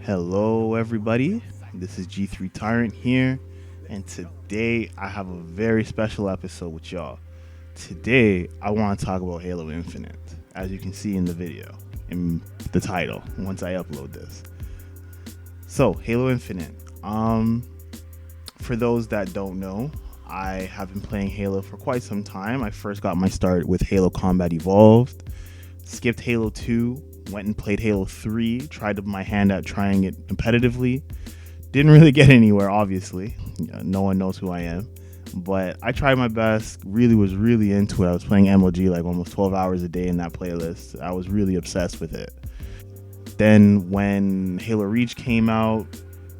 Hello, everybody. This is G3 Tyrant here, and today I have a very special episode with y'all. Today, I want to talk about Halo Infinite, as you can see in the video, in the title, once I upload this. So, Halo Infinite. For those that don't know, I have been playing Halo for quite some time. I first got my start with Halo Combat Evolved, skipped Halo 2, went and played Halo 3, tried my hand at trying it competitively. Didn't really get anywhere, obviously. No one knows who I am. But I tried my best, was really into it. I was playing MLG like almost 12 hours a day in that playlist. I was really obsessed with it. Then when Halo Reach came out,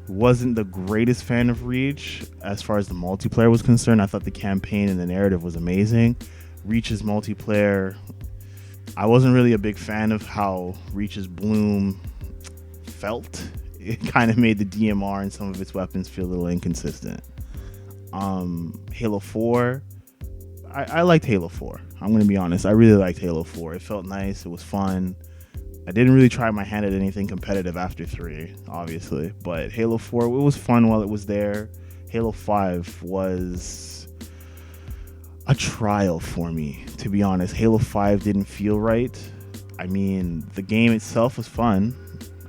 wasn't the greatest fan of Reach as far as the multiplayer was concerned. I thought the campaign and the narrative was amazing. Reach's multiplayer, I wasn't really a big fan of how Reach's bloom felt. It kind of made the DMR and some of its weapons feel a little inconsistent. Halo 4, I liked Halo 4. I'm going to be honest. I really liked Halo 4. It felt nice. It was fun. I didn't really try my hand at anything competitive after 3, obviously. But Halo 4, it was fun while it was there. Halo 5 was a trial for me, to be honest. Halo 5 didn't feel right. I mean, the game itself was fun.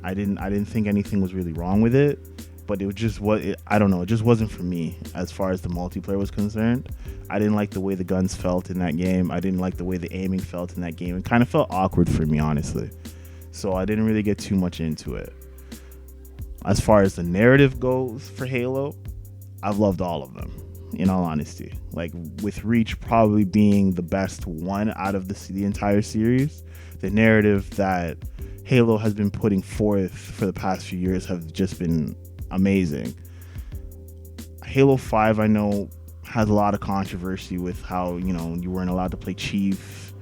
I didn't think anything was really wrong with it, but it just I don't know, it just wasn't for me as far as the multiplayer was concerned. I didn't like the way the guns felt in that game. I didn't like the way the aiming felt in that game. It kind of felt awkward for me, honestly. So I didn't really get too much into it. As far as the narrative goes for Halo, I've loved all of them, in all honesty. Like, with Reach probably being the best one out of the entire series, the narrative that Halo has been putting forth for the past few years have just been amazing. Halo 5, I know, has a lot of controversy with how, you weren't allowed to play Chief.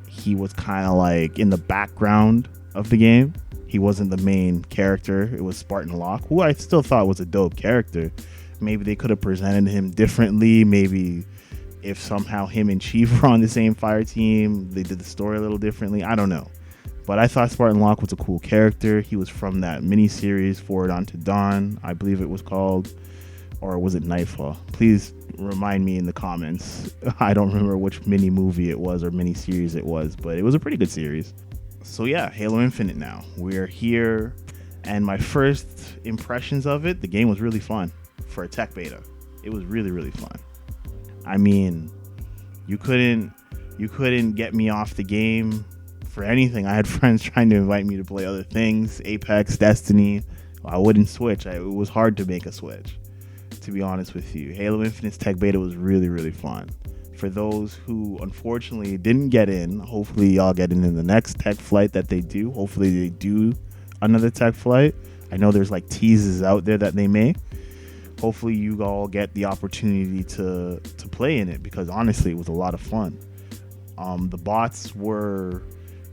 He was kind of like in the background of the game. He wasn't the main character. It was Spartan Locke, who I still thought was a dope character. Maybe they could have presented him differently. Maybe if somehow him and Chief were on the same fire team, they did the story a little differently. I don't know. But I thought Spartan Locke was a cool character. He was from that miniseries, Forward Unto Dawn, I believe it was called. Or was it Nightfall? Please remind me in the comments. I don't remember which mini movie it was or mini series it was, but it was a pretty good series. So yeah, Halo Infinite now. We're here, and my first impressions of it, the game was really fun for a tech beta. It was really, really fun. I mean, you couldn't get me off the game for anything. I had friends trying to invite me to play other things, Apex, Destiny. I wouldn't switch. It was hard to make a switch, to be honest with you. Halo Infinite's tech beta was really, really fun. For those who unfortunately didn't get in, hopefully y'all get in the next tech flight that they do. Hopefully they do another tech flight. I know there's like teases out there that they may. Hopefully you all get the opportunity to play in it, because honestly it was a lot of fun. The bots were,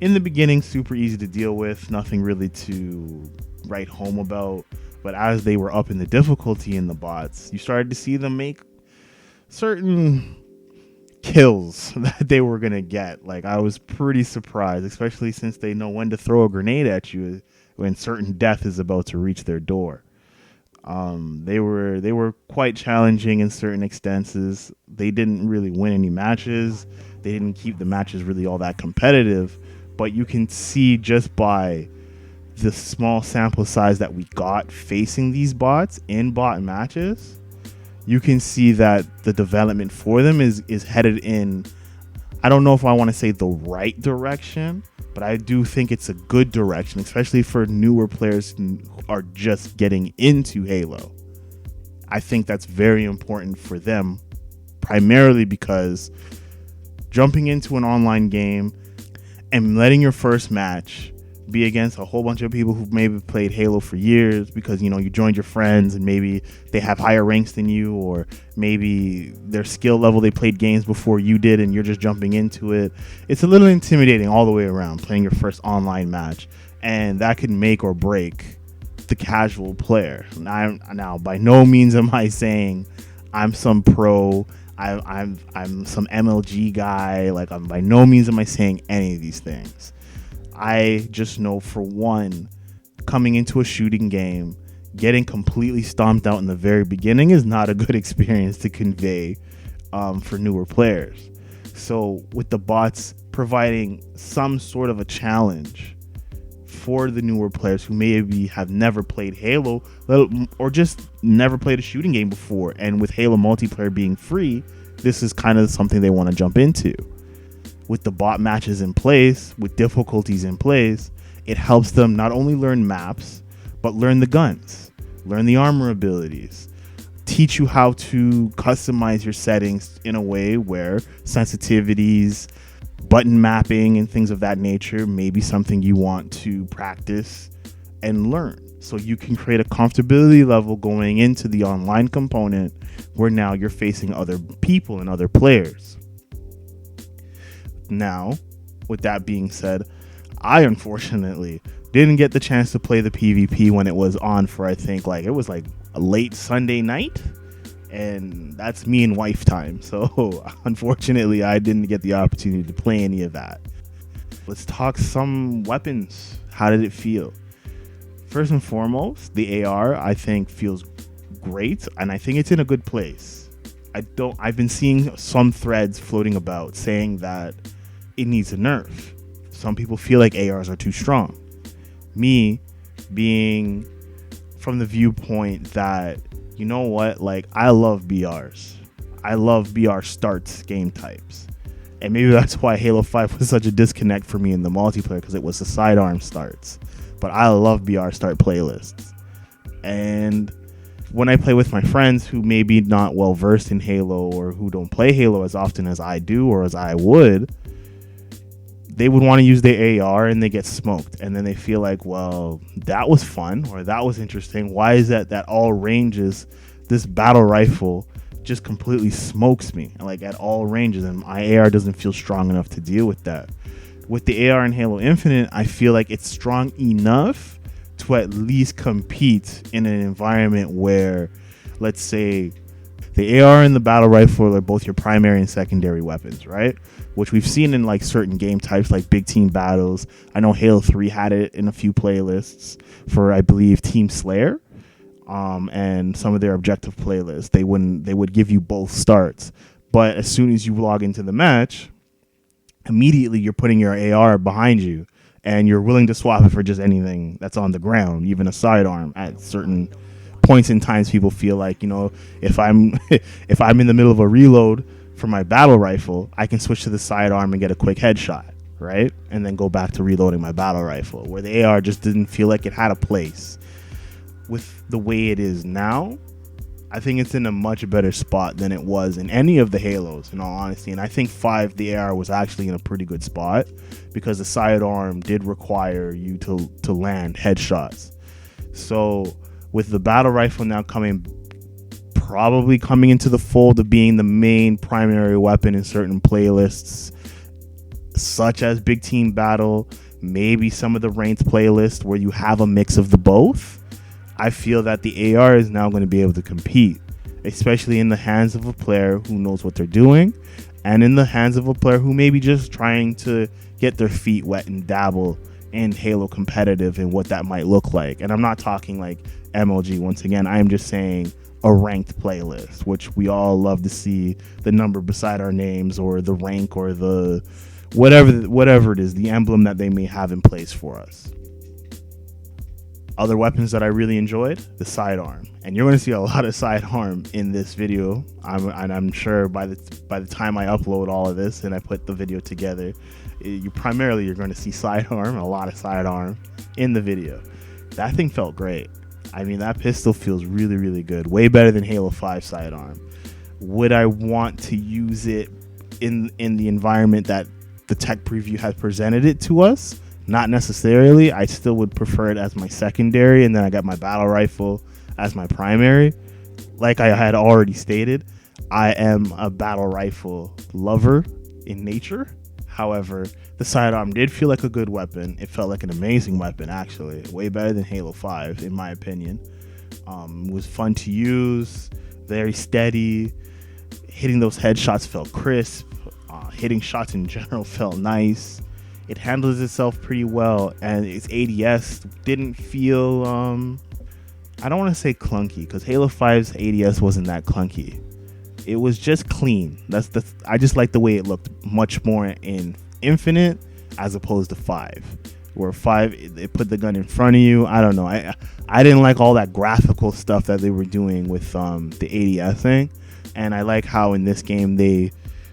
in the beginning, super easy to deal with, nothing really to write home about. But as they were up in the difficulty in the bots, you started to see them make certain kills that they were going to get. Like, I was pretty surprised, especially since they know when to throw a grenade at you when certain death is about to reach their door. They were quite challenging in certain extenses. They didn't really win any matches. They didn't keep the matches really all that competitive. But you can see just by the small sample size that we got facing these bots in bot matches, you can see that the development for them is headed in, I don't know if I want to say the right direction, but I do think it's a good direction, especially for newer players who are just getting into Halo. I think that's very important for them, primarily because jumping into an online game and letting your first match be against a whole bunch of people who've maybe played Halo for years because, you joined your friends and maybe they have higher ranks than you, or maybe their skill level, they played games before you did and you're just jumping into it. It's a little intimidating all the way around, playing your first online match, and that can make or break the casual player. Now, by no means am I saying I'm some pro, I'm some MLG guy. Like, by no means am I saying any of these things. I just know, for one, coming into a shooting game, getting completely stomped out in the very beginning is not a good experience to convey for newer players. So with the bots providing some sort of a challenge for the newer players who maybe have never played Halo or just never played a shooting game before, and with Halo multiplayer being free, this is kind of something they want to jump into. With the bot matches in place, with difficulties in place, it helps them not only learn maps, but learn the guns, learn the armor abilities, teach you how to customize your settings in a way where sensitivities, button mapping, and things of that nature may be something you want to practice and learn. So you can create a comfortability level going into the online component where now you're facing other people and other players. Now, with that being said, I unfortunately didn't get the chance to play the PvP when it was on for, I think, it was a late Sunday night, and that's me and wife time. So unfortunately, I didn't get the opportunity to play any of that. Let's talk some weapons. How did it feel? First and foremost, the AR I think feels great, and I think it's in a good place. I've been seeing some threads floating about saying that it needs a nerf. Some people feel like ARs are too strong. Me being from the viewpoint that, you know what, I love BRs. I love BR starts game types. And maybe that's why Halo 5 was such a disconnect for me in the multiplayer, because it was the sidearm starts. But I love BR start playlists. And when I play with my friends who may be not well versed in Halo, or who don't play Halo as often as I do or as I would, they would want to use their AR and they get smoked. And then they feel like, well, that was fun, or that was interesting. Why is that all ranges, this battle rifle just completely smokes me at all ranges, and my AR doesn't feel strong enough to deal with that. With the AR in Halo Infinite, I feel like it's strong enough to at least compete in an environment where, let's say, the AR and the battle rifle are both your primary and secondary weapons, right? Which we've seen in certain game types like big team battles. I know Halo 3 had it in a few playlists for, I believe, Team Slayer, and some of their objective playlists. They would give you both starts, but as soon as you log into the match, immediately you're putting your AR behind you, and you're willing to swap it for just anything that's on the ground, even a sidearm at certain points in times. People feel like, if I'm if I'm in the middle of a reload for my battle rifle, I can switch to the sidearm and get a quick headshot, right? And then go back to reloading my battle rifle, where the AR just didn't feel like it had a place. With the way it is now, I think it's in a much better spot than it was in any of the Halos, in all honesty. And I think 5, the AR was actually in a pretty good spot, because the sidearm did require you to land headshots. So with the battle rifle now probably coming into the fold of being the main primary weapon in certain playlists, such as Big Team Battle, maybe some of the ranked playlists where you have a mix of the both, I feel that the AR is now going to be able to compete, especially in the hands of a player who knows what they're doing, and in the hands of a player who may be just trying to get their feet wet and dabble in Halo competitive and what that might look like. And I'm not talking MLG. Once again, I'm just saying a ranked playlist, which we all love to see the number beside our names, or the rank, or the whatever it is, the emblem that they may have in place for us. Other weapons that I really enjoyed, the sidearm, and you're going to see a lot of sidearm in this video. I'm sure by the time I upload all of this and I put the video together, you're going to see sidearm, a lot of sidearm in the video. That thing felt great. I mean, that pistol feels really, really good. Way better than Halo 5 sidearm. Would I want to use it in the environment that the tech preview has presented it to us? Not necessarily. I still would prefer it as my secondary, and then I got my battle rifle as my primary. Like I had already stated, I am a battle rifle lover in nature. However, the sidearm did feel like a good weapon. It felt like an amazing weapon, actually. Way better than Halo 5, in my opinion. It was fun to use, very steady. Hitting those headshots felt crisp. Hitting shots in general felt nice. It handles itself pretty well, and its ADS didn't feel I don't want to say clunky, because Halo 5's ADS wasn't that clunky. It was just clean. I just like the way it looked much more in Infinite as opposed to 5, where 5 it put the gun in front of you. I don't know. I didn't like all that graphical stuff that they were doing with the ADS thing, and I like how in this game they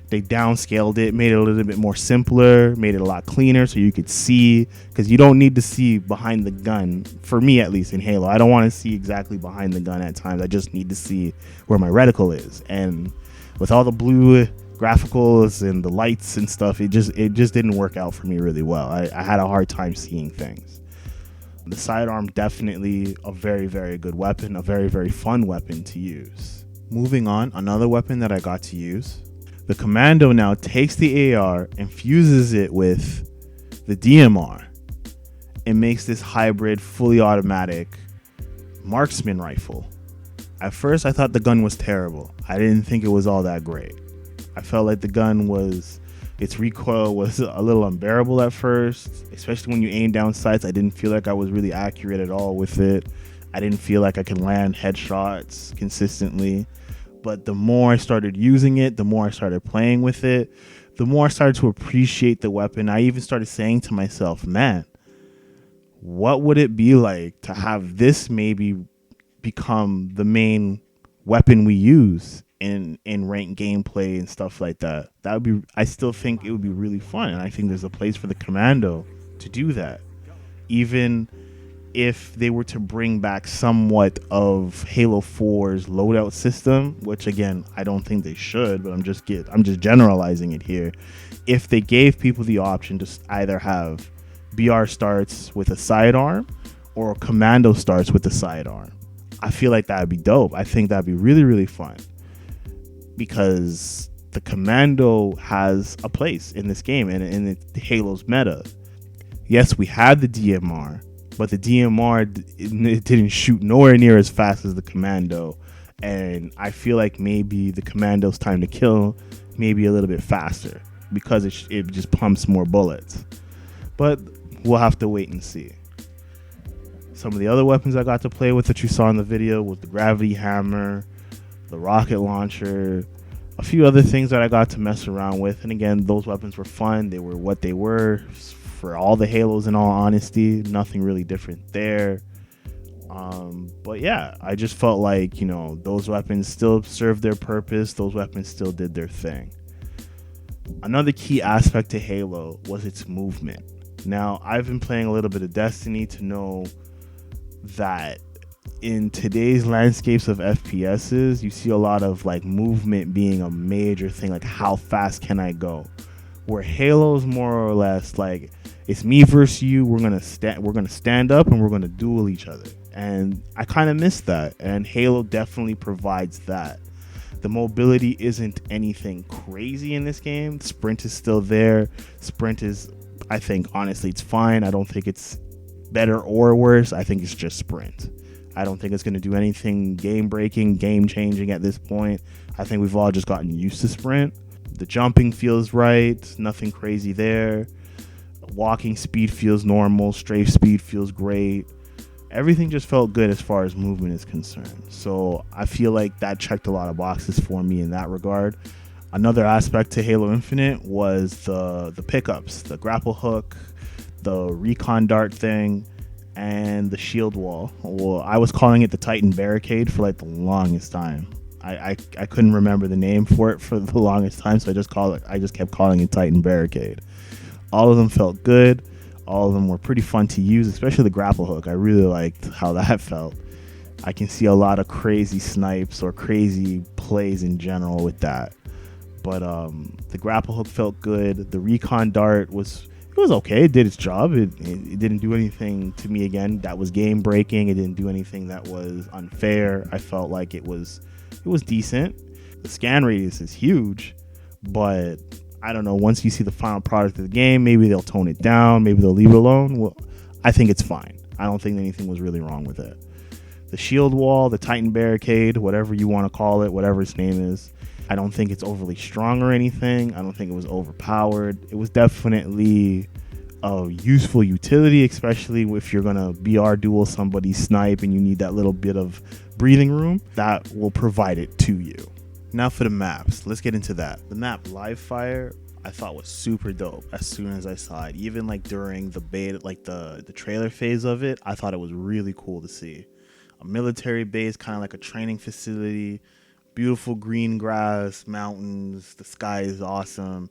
downscaled it, made it a little bit more simpler, made it a lot cleaner so you could see, because you don't need to see behind the gun, for me at least in Halo. I don't want to see exactly behind the gun at times. I just need to see where my reticle is. And with all the blue graphics and the lights and stuff, it just didn't work out for me really well. I had a hard time seeing things. The sidearm, definitely a very, very good weapon, a very, very fun weapon to use. Moving on, another weapon that I got to use. The Commando now takes the AR and fuses it with the DMR and makes this hybrid, fully automatic marksman rifle. At first, I thought the gun was terrible. I didn't think it was all that great. I felt like the gun its recoil was a little unbearable at first, especially when you aim down sights. I didn't feel like I was really accurate at all with it. I didn't feel like I could land headshots consistently. But the more I started using it, the more I started playing with it, the more I started to appreciate the weapon. I even started saying to myself, man, what would it be like to have this maybe become the main weapon we use in ranked gameplay and stuff like that? I still think it would be really fun. And I think there's a place for the Commando to do that. Even if they were to bring back somewhat of Halo 4's loadout system, which again, I don't think they should, but I'm just generalizing it here. If they gave people the option to either have BR starts with a sidearm or Commando starts with a sidearm, I feel like that would be dope. I think that'd be really, really fun, because the Commando has a place in this game and in Halo's meta. Yes, we had the DMR, but the DMR, it didn't shoot nowhere near as fast as the Commando. And I feel like maybe the Commando's time to kill may be a little bit faster because it just pumps more bullets. But we'll have to wait and see. Some of the other weapons I got to play with that you saw in the video was the gravity hammer, the rocket launcher, a few other things that I got to mess around with. And again, those weapons were fun. They were what they were for all the Halos, in all honesty. Nothing really different there. But yeah, I just felt like, those weapons still served their purpose. Those weapons still did their thing. Another key aspect to Halo was its movement. Now, I've been playing a little bit of Destiny to know that in today's landscapes of FPSs, you see a lot of like movement being a major thing, like how fast can I go? Where Halo's more or less like, it's me versus you. We're gonna stand up and we're gonna duel each other. And I kind of miss that. And Halo definitely provides that. The mobility isn't anything crazy in this game. Sprint is still there. Sprint is, I think, honestly, it's fine. I don't think it's better or worse. I think it's just sprint. I don't think it's going to do anything game-breaking, game-changing at this point. I think we've all just gotten used to sprint. The jumping feels right. Nothing crazy there. Walking speed feels normal. Strafe speed feels great. Everything just felt good as far as movement is concerned. So I feel like that checked a lot of boxes for me in that regard. Another aspect to Halo Infinite was the pickups, the grapple hook, the recon dart thing, and the shield wall. Well, I was calling it the Titan barricade for like the longest time. I couldn't remember the name for it for the longest time, so I just kept calling it Titan barricade. All of them felt good. All of them were pretty fun to use, especially the grapple hook. I really liked how that felt. I can see a lot of crazy snipes or crazy plays in general with that. But the grapple hook felt good. The recon dart was okay. It did its job. It didn't do anything to me, again, that was game breaking. It didn't do anything that was unfair. I felt like it was decent. The scan radius is huge, but I don't know, once you see the final product of the game, maybe they'll tone it down, maybe they'll leave it alone. Well, I think it's fine. I don't think anything was really wrong with it. The shield wall, the Titan barricade, whatever you want to call it, whatever its name is, I don't think it's overly strong or anything. I don't think it was overpowered. It was definitely of useful utility, especially if you're gonna BR duel somebody snipe and you need that little bit of breathing room. That will provide it to you. Now for the maps, let's get into that. The map Live Fire I thought was super dope as soon as I saw it. Even like during the beta, like the trailer phase of it, I thought it was really cool to see. A military base, kind of like a training facility, beautiful green grass, mountains, the sky is awesome.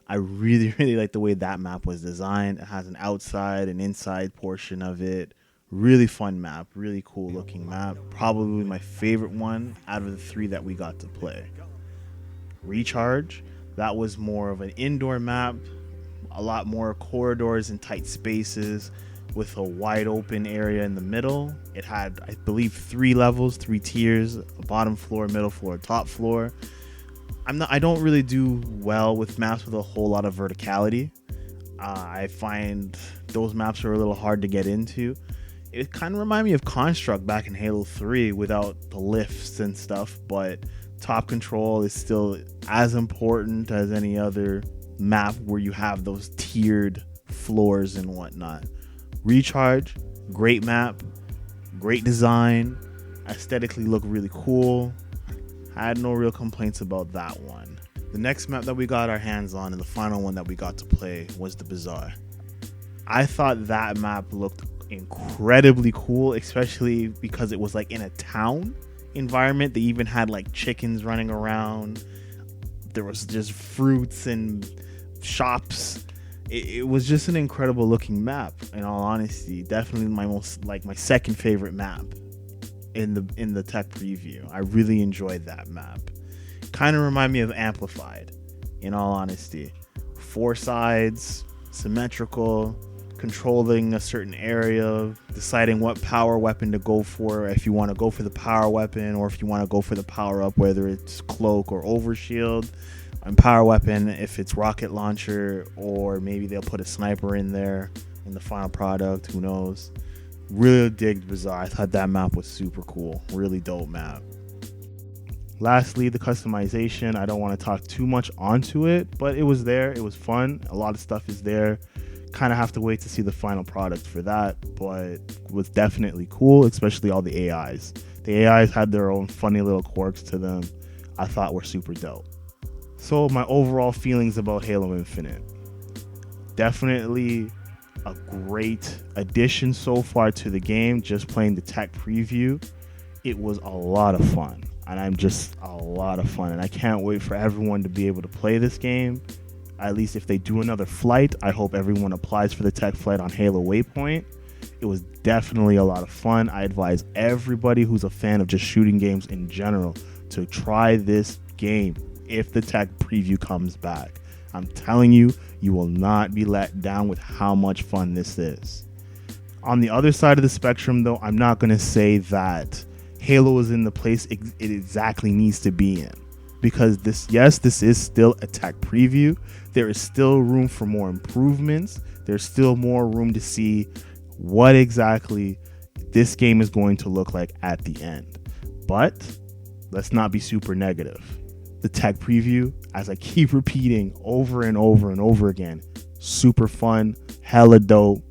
I really, really like the way that map was designed. It has an outside and inside portion of it. Really fun map, really cool looking map. Probably my favorite one out of the 3 that we got to play. Recharge, that was more of an indoor map, a lot more corridors and tight spaces with a wide open area in the middle. It had, I believe, 3 levels, 3 tiers, a bottom floor, middle floor, top floor. I don't really do well with maps with a whole lot of verticality. I find those maps are a little hard to get into. It kind of reminded me of Construct back in Halo 3 without the lifts and stuff, but top control is still as important as any other map where you have those tiered floors and whatnot. Recharge, great map, great design, aesthetically look really cool. I had no real complaints about that one. The next map that we got our hands on and the final one that we got to play was the Bazaar. I thought that map looked incredibly cool, especially because it was like in a town environment. They even had like chickens running around. There was just fruits and shops. It was just an incredible looking map, in all honesty. Definitely my second favorite map in the tech preview. I really enjoyed that map. Kind of remind me of Amplified, in all honesty. 4 sides, symmetrical, controlling a certain area, deciding what power weapon to go for, if you want to go for the power weapon or if you want to go for the power up, whether it's cloak or overshield. And power weapon if it's rocket launcher, or maybe they'll put a sniper in there in the final product, who knows. Really digged Bazaar. I thought that map was super cool. Really dope map. Lastly, the customization. I don't want to talk too much onto it, but it was there. It was fun. A lot of stuff is there. Kind of have to wait to see the final product for that, but it was definitely cool, especially all the AIs. The AIs had their own funny little quirks to them. I thought were super dope. So my overall feelings about Halo Infinite. Definitely a great addition so far to the game. Just playing the tech preview, it was a lot of fun. And I'm just a lot of fun. And I can't wait for everyone to be able to play this game. At least if they do another flight, I hope everyone applies for the tech flight on Halo Waypoint. It was definitely a lot of fun. I advise everybody who's a fan of just shooting games in general to try this game if the tech preview comes back. I'm telling you, you will not be let down with how much fun this is. On the other side of the spectrum, though, I'm not going to say that Halo is in the place it exactly needs to be in. Because this is still a tech preview. There is still room for more improvements. There's still more room to see what exactly this game is going to look like at the end. But let's not be super negative. The tech preview, as I keep repeating over and over and over again, super fun, hella dope.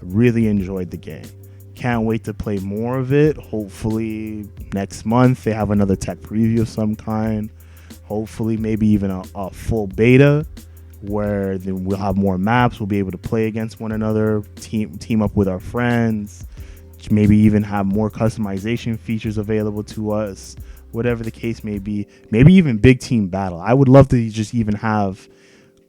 Really enjoyed the game. Can't wait to play more of it. Hopefully next month they have another tech preview of some kind. Hopefully maybe even a full beta where then we'll have more maps. We'll be able to play against one another, team up with our friends, maybe even have more customization features available to us. Whatever the case may be, maybe even big team battle. I would love to just even have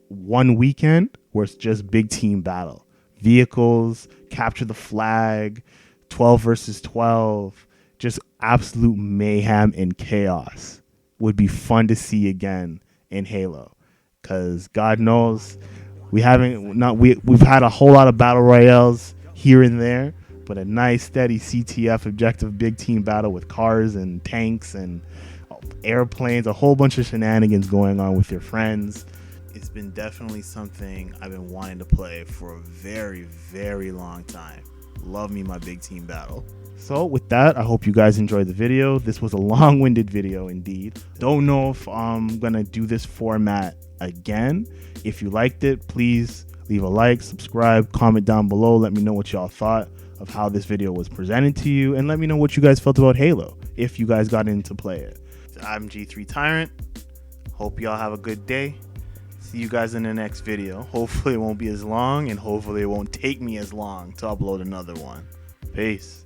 one weekend where it's just big team battle. Vehicles, capture the flag, 12 versus 12, just absolute mayhem and chaos would be fun to see again in Halo. Because God knows we've had a whole lot of battle royales here and there, but a nice steady CTF objective big team battle with cars and tanks and airplanes, a whole bunch of shenanigans going on with your friends. It's been definitely something I've been wanting to play for a very, very long time. Love me my big team battle. So with that, I hope you guys enjoyed the video. This was a long-winded video indeed. Don't know if I'm gonna do this format again. If you liked it, please leave a like, subscribe, comment down below. Let me know what y'all thought of how this video was presented to you, and let me know what you guys felt about Halo, if you guys got into play it. I'm G3 Tyrant. Hope y'all have a good day. See you guys in the next video. Hopefully it won't be as long, and hopefully it won't take me as long to upload another one. Peace.